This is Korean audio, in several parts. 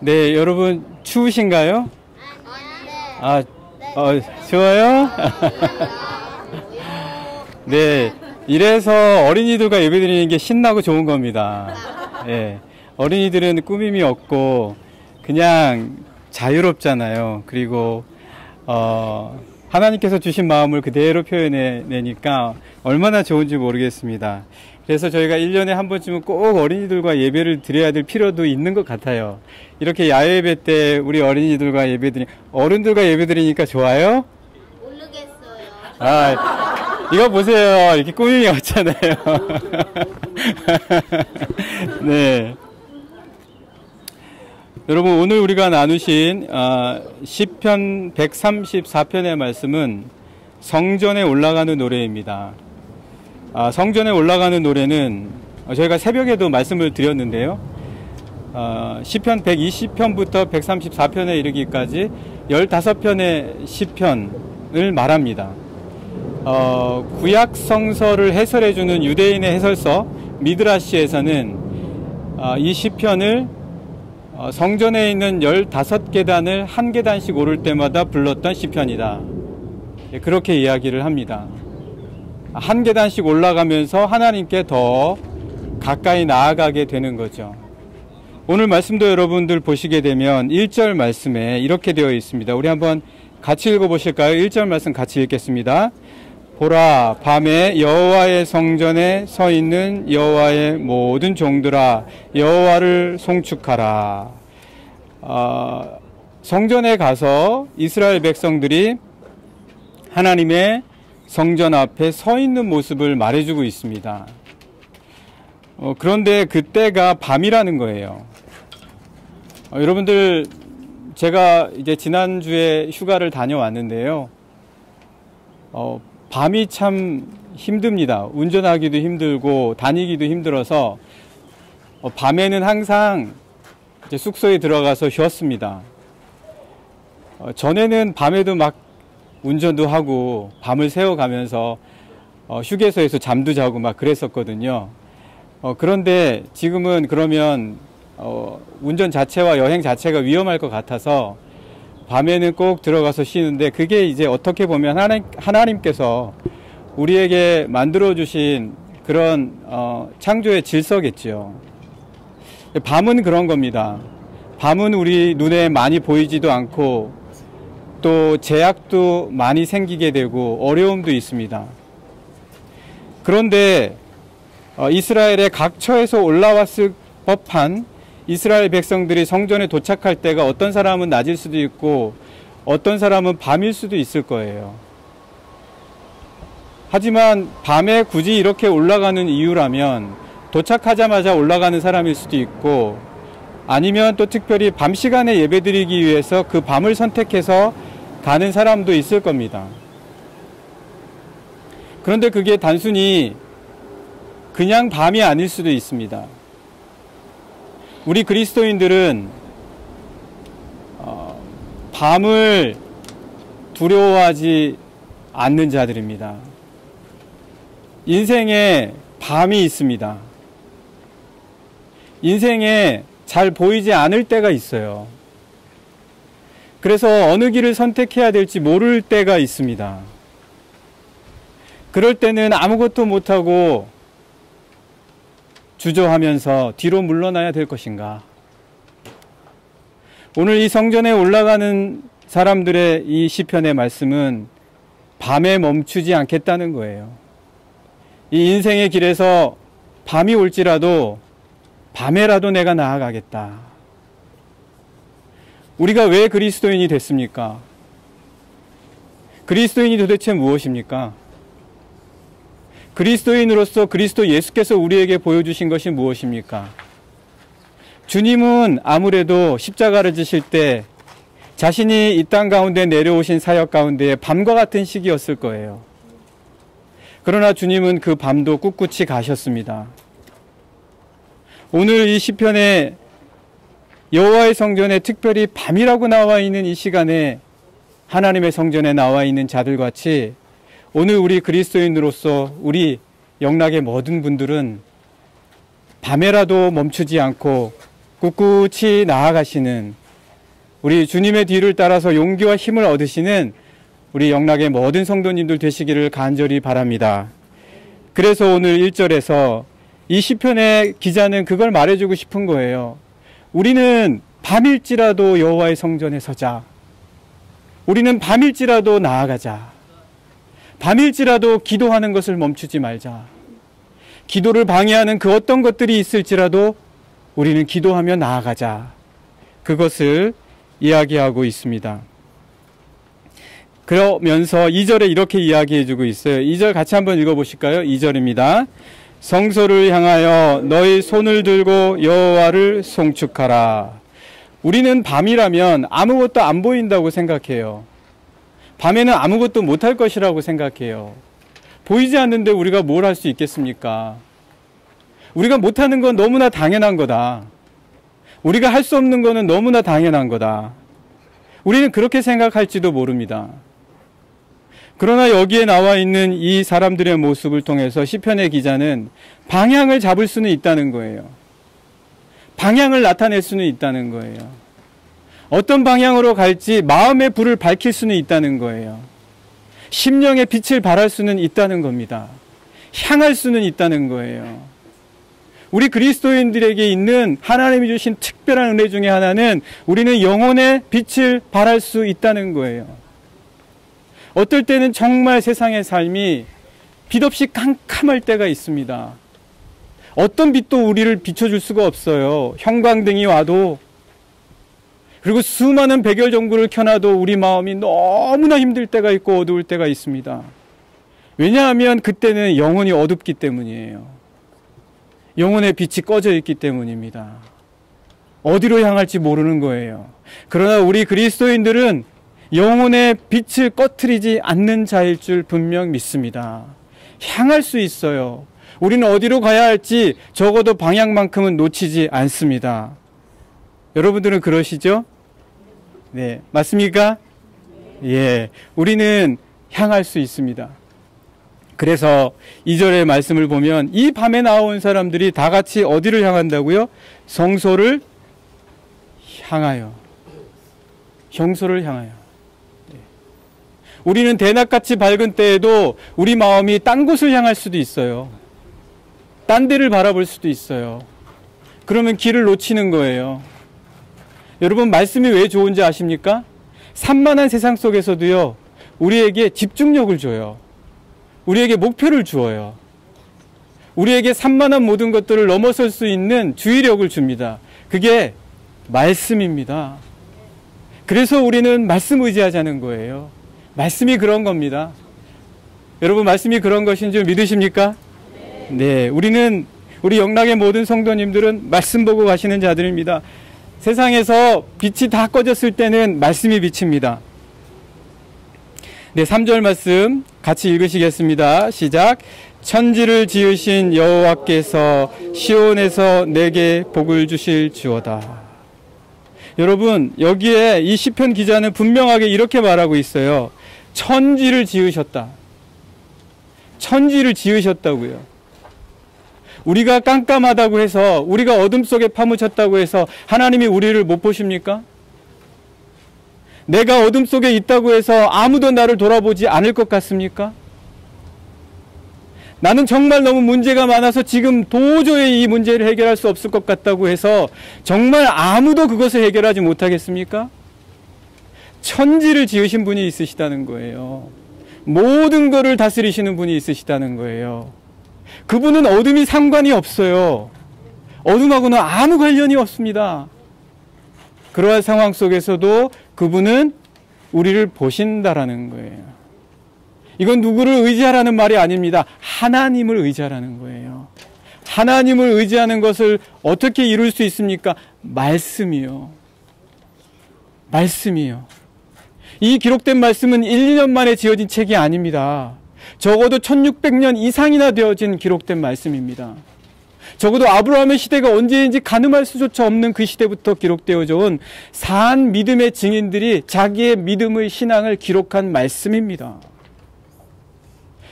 네, 여러분 추우신가요? 아니요. 좋아요? 네, 이래서 어린이들과 예배드리는 게 신나고 좋은 겁니다. 네, 어린이들은 꾸밈이 없고 그냥 자유롭잖아요. 그리고 하나님께서 주신 마음을 그대로 표현해내니까 얼마나 좋은지 모르겠습니다. 그래서 저희가 1년에 한 번쯤은 꼭 어린이들과 예배를 드려야 될 필요도 있는 것 같아요. 이렇게 야외 예배 때 우리 어린이들과 어른들과 예배 드리니까 좋아요? 모르겠어요. 이거 보세요. 이렇게 꾸밈이 없잖아요. 네. 여러분, 오늘 우리가 나누신 시편 134편의 말씀은 성전에 올라가는 노래입니다. 성전에 올라가는 노래는 저희가 새벽에도 말씀을 드렸는데요. 시편 120편부터 134편에 이르기까지 15편의 시편을 말합니다. 구약 성서를 해설해주는 유대인의 해설서 미드라시에서는 이 시편을 성전에 있는 15계단을 한 계단씩 오를 때마다 불렀던 시편이다. 그렇게 이야기를 합니다. 한 계단씩 올라가면서 하나님께 더 가까이 나아가게 되는 거죠. 오늘 말씀도 여러분들 보시게 되면 1절 말씀에 이렇게 되어 있습니다. 우리 한번 같이 읽어보실까요? 1절 말씀 같이 읽겠습니다. 보라, 밤에 여호와의 성전에 서 있는 여호와의 모든 종들아, 여호와를 송축하라. 성전에 가서 이스라엘 백성들이 하나님의 성전 앞에 서 있는 모습을 말해주고 있습니다. 그런데 그때가 밤이라는 거예요. 여러분들, 제가 이제 지난주에 휴가를 다녀왔는데요. 밤이 참 힘듭니다. 운전하기도 힘들고 다니기도 힘들어서 밤에는 항상 이제 숙소에 들어가서 쉬었습니다. 전에는 밤에도 막 운전도 하고 밤을 새워가면서 휴게소에서 잠도 자고 막 그랬었거든요. 그런데 지금은 그러면 운전 자체와 여행 자체가 위험할 것 같아서 밤에는 꼭 들어가서 쉬는데, 그게 이제 어떻게 보면 하나님께서 우리에게 만들어주신 그런 창조의 질서겠죠. 밤은 그런 겁니다. 밤은 우리 눈에 많이 보이지도 않고 또 제약도 많이 생기게 되고 어려움도 있습니다. 그런데 이스라엘의 각처에서 올라왔을 법한 이스라엘 백성들이 성전에 도착할 때가 어떤 사람은 낮일 수도 있고 어떤 사람은 밤일 수도 있을 거예요. 하지만 밤에 굳이 이렇게 올라가는 이유라면 도착하자마자 올라가는 사람일 수도 있고, 아니면 또 특별히 밤 시간에 예배드리기 위해서 그 밤을 선택해서 가는 사람도 있을 겁니다. 그런데 그게 단순히 그냥 밤이 아닐 수도 있습니다. 우리 그리스도인들은 밤을 두려워하지 않는 자들입니다. 인생에 밤이 있습니다. 인생에 잘 보이지 않을 때가 있어요. 그래서 어느 길을 선택해야 될지 모를 때가 있습니다. 그럴 때는 아무것도 못하고 주저하면서 뒤로 물러나야 될 것인가? 오늘 이 성전에 올라가는 사람들의 이 시편의 말씀은 밤에 멈추지 않겠다는 거예요. 이 인생의 길에서 밤이 올지라도 밤에라도 내가 나아가겠다. 우리가 왜 그리스도인이 됐습니까? 그리스도인이 도대체 무엇입니까? 그리스도인으로서 그리스도 예수께서 우리에게 보여주신 것이 무엇입니까? 주님은 아무래도 십자가를 지실 때 자신이 이 땅 가운데 내려오신 사역 가운데 밤과 같은 시기였을 거예요. 그러나 주님은 그 밤도 꿋꿋이 가셨습니다. 오늘 이 시편에 여호와의 성전에 특별히 밤이라고 나와 있는 이 시간에 하나님의 성전에 나와 있는 자들같이 오늘 우리 그리스도인으로서 우리 영락의 모든 분들은 밤에라도 멈추지 않고 꿋꿋이 나아가시는 우리 주님의 뒤를 따라서 용기와 힘을 얻으시는 우리 영락의 모든 성도님들 되시기를 간절히 바랍니다. 그래서 오늘 1절에서 이 시편의 기자는 그걸 말해주고 싶은 거예요. 우리는 밤일지라도 여호와의 성전에 서자. 우리는 밤일지라도 나아가자. 밤일지라도 기도하는 것을 멈추지 말자. 기도를 방해하는 그 어떤 것들이 있을지라도 우리는 기도하며 나아가자. 그것을 이야기하고 있습니다. 그러면서 2절에 이렇게 이야기해주고 있어요. 2절 같이 한번 읽어보실까요? 2절입니다. 성소를 향하여 너희 손을 들고 여호와를 송축하라. 우리는 밤이라면 아무것도 안 보인다고 생각해요. 밤에는 아무것도 못할 것이라고 생각해요. 보이지 않는데 우리가 뭘 할 수 있겠습니까? 우리가 못하는 건 너무나 당연한 거다. 우리가 할 수 없는 거는 너무나 당연한 거다. 우리는 그렇게 생각할지도 모릅니다. 그러나 여기에 나와 있는 이 사람들의 모습을 통해서 시편의 기자는 방향을 잡을 수는 있다는 거예요. 방향을 나타낼 수는 있다는 거예요. 어떤 방향으로 갈지 마음의 불을 밝힐 수는 있다는 거예요. 심령의 빛을 발할 수는 있다는 겁니다. 향할 수는 있다는 거예요. 우리 그리스도인들에게 있는 하나님이 주신 특별한 은혜 중에 하나는 우리는 영혼의 빛을 발할 수 있다는 거예요. 어떨 때는 정말 세상의 삶이 빛 없이 캄캄할 때가 있습니다. 어떤 빛도 우리를 비춰줄 수가 없어요. 형광등이 와도, 그리고 수많은 백열전구를 켜놔도 우리 마음이 너무나 힘들 때가 있고 어두울 때가 있습니다. 왜냐하면 그때는 영혼이 어둡기 때문이에요. 영혼의 빛이 꺼져 있기 때문입니다. 어디로 향할지 모르는 거예요. 그러나 우리 그리스도인들은 영혼의 빛을 꺼트리지 않는 자일 줄 분명 믿습니다. 향할 수 있어요. 우리는 어디로 가야 할지 적어도 방향만큼은 놓치지 않습니다. 여러분들은 그러시죠? 네, 맞습니까? 예, 우리는 향할 수 있습니다. 그래서 2절의 말씀을 보면 이 밤에 나온 사람들이 다 같이 어디를 향한다고요? 성소를 향하여. 성소를 향하여. 네. 우리는 대낮같이 밝은 때에도 우리 마음이 딴 곳을 향할 수도 있어요. 딴 데를 바라볼 수도 있어요. 그러면 길을 놓치는 거예요. 여러분, 말씀이 왜 좋은지 아십니까? 산만한 세상 속에서도요, 우리에게 집중력을 줘요. 우리에게 목표를 주어요. 우리에게 산만한 모든 것들을 넘어설 수 있는 주의력을 줍니다. 그게 말씀입니다. 그래서 우리는 말씀 의지하자는 거예요. 말씀이 그런 겁니다. 여러분, 말씀이 그런 것인 줄 믿으십니까? 네, 우리 영락의 모든 성도님들은 말씀 보고 가시는 자들입니다. 세상에서 빛이 다 꺼졌을 때는 말씀이 비칩니다. 네, 3절 말씀 같이 읽으시겠습니다. 시작. 천지를 지으신 여호와께서 시온에서 내게 복을 주실 주어다. 여러분, 여기에 이 시편 기자는 분명하게 이렇게 말하고 있어요. 천지를 지으셨다. 천지를 지으셨다고요. 우리가 깜깜하다고 해서, 우리가 어둠 속에 파묻혔다고 해서 하나님이 우리를 못 보십니까? 내가 어둠 속에 있다고 해서 아무도 나를 돌아보지 않을 것 같습니까? 나는 정말 너무 문제가 많아서 지금 도저히 이 문제를 해결할 수 없을 것 같다고 해서 정말 아무도 그것을 해결하지 못하겠습니까? 천지를 지으신 분이 있으시다는 거예요. 모든 것을 다스리시는 분이 있으시다는 거예요. 그분은 어둠이 상관이 없어요. 어둠하고는 아무 관련이 없습니다. 그러한 상황 속에서도 그분은 우리를 보신다라는 거예요. 이건 누구를 의지하라는 말이 아닙니다. 하나님을 의지하라는 거예요. 하나님을 의지하는 것을 어떻게 이룰 수 있습니까? 말씀이요. 말씀이요. 이 기록된 말씀은 1, 2년 만에 지어진 책이 아닙니다. 적어도 1600년 이상이나 되어진 기록된 말씀입니다. 적어도 아브라함의 시대가 언제인지 가늠할 수조차 없는 그 시대부터 기록되어져 온 산 믿음의 증인들이 자기의 믿음의 신앙을 기록한 말씀입니다.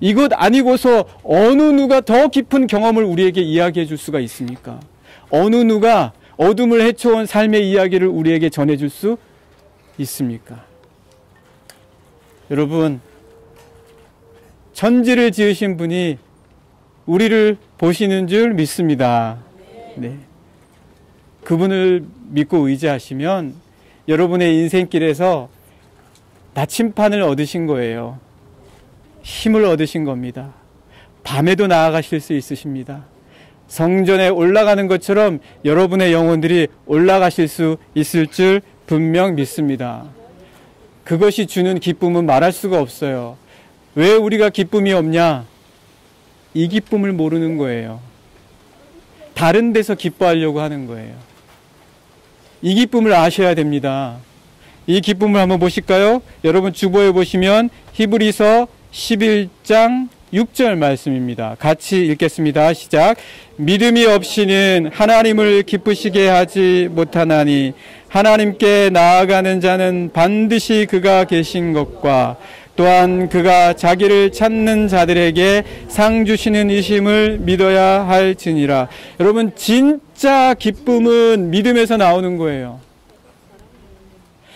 이것 아니고서 어느 누가 더 깊은 경험을 우리에게 이야기해 줄 수가 있습니까? 어느 누가 어둠을 헤쳐온 삶의 이야기를 우리에게 전해줄 수 있습니까? 여러분, 천지를 지으신 분이 우리를 보시는 줄 믿습니다. 네. 그분을 믿고 의지하시면 여러분의 인생길에서 나침판을 얻으신 거예요. 힘을 얻으신 겁니다. 밤에도 나아가실 수 있으십니다. 성전에 올라가는 것처럼 여러분의 영혼들이 올라가실 수 있을 줄 분명 믿습니다. 그것이 주는 기쁨은 말할 수가 없어요. 왜 우리가 기쁨이 없냐? 이 기쁨을 모르는 거예요. 다른 데서 기뻐하려고 하는 거예요. 이 기쁨을 아셔야 됩니다. 이 기쁨을 한번 보실까요? 여러분 주보에 보시면 히브리서 11장 6절 말씀입니다. 같이 읽겠습니다. 시작. 믿음이 없이는 하나님을 기쁘시게 하지 못하나니 하나님께 나아가는 자는 반드시 그가 계신 것과 또한 그가 자기를 찾는 자들에게 상 주시는 이심을 믿어야 할지니라. 여러분, 진짜 기쁨은 믿음에서 나오는 거예요.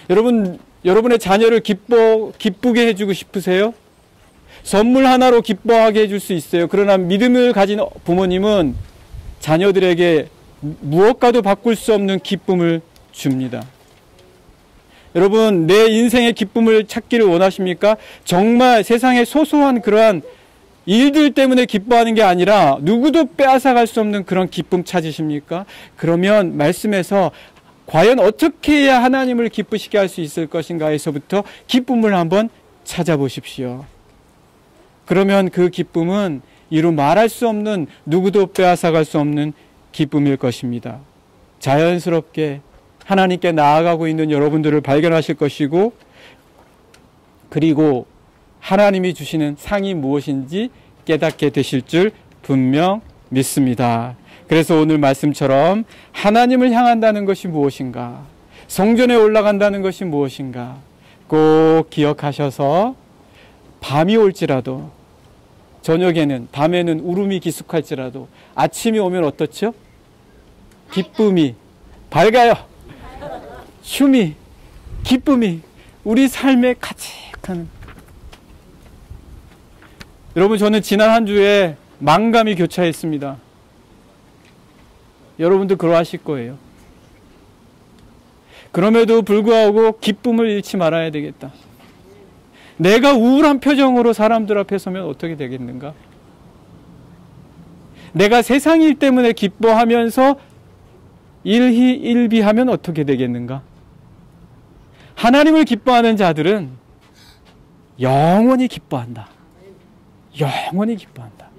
여러분, 여러분의 자녀를 기쁘게 해주고 싶으세요? 선물 하나로 기뻐하게 해줄 수 있어요. 그러나 믿음을 가진 부모님은 자녀들에게 무엇과도 바꿀 수 없는 기쁨을 줍니다. 여러분, 내 인생의 기쁨을 찾기를 원하십니까? 정말 세상의 소소한 그러한 일들 때문에 기뻐하는 게 아니라 누구도 빼앗아갈 수 없는 그런 기쁨 찾으십니까? 그러면 말씀에서 과연 어떻게 해야 하나님을 기쁘시게 할 수 있을 것인가에서부터 기쁨을 한번 찾아보십시오. 그러면 그 기쁨은 이루 말할 수 없는, 누구도 빼앗아갈 수 없는 기쁨일 것입니다. 자연스럽게 하나님께 나아가고 있는 여러분들을 발견하실 것이고, 그리고 하나님이 주시는 상이 무엇인지 깨닫게 되실 줄 분명 믿습니다. 그래서 오늘 말씀처럼 하나님을 향한다는 것이 무엇인가, 성전에 올라간다는 것이 무엇인가 꼭 기억하셔서 밤이 올지라도, 저녁에는, 밤에는 울음이 기숙할지라도 아침이 오면 어떻죠? 기쁨이, 밝아요. 춤이, 기쁨이 우리 삶에 가득한. 여러분, 저는 지난 한 주에 만감이 교차했습니다. 여러분도 그러하실 거예요. 그럼에도 불구하고 기쁨을 잃지 말아야 되겠다. 내가 우울한 표정으로 사람들 앞에 서면 어떻게 되겠는가? 내가 세상 일 때문에 기뻐하면서 일희일비하면 어떻게 되겠는가? 하나님을 기뻐하는 자들은 영원히 기뻐한다. 영원히 기뻐한다.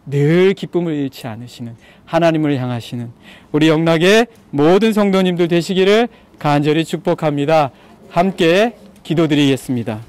늘 기쁨을 잃지 않으시는, 하나님을 향하시는 우리 영락의 모든 성도님들 되시기를 간절히 축복합니다. 함께 기도드리겠습니다.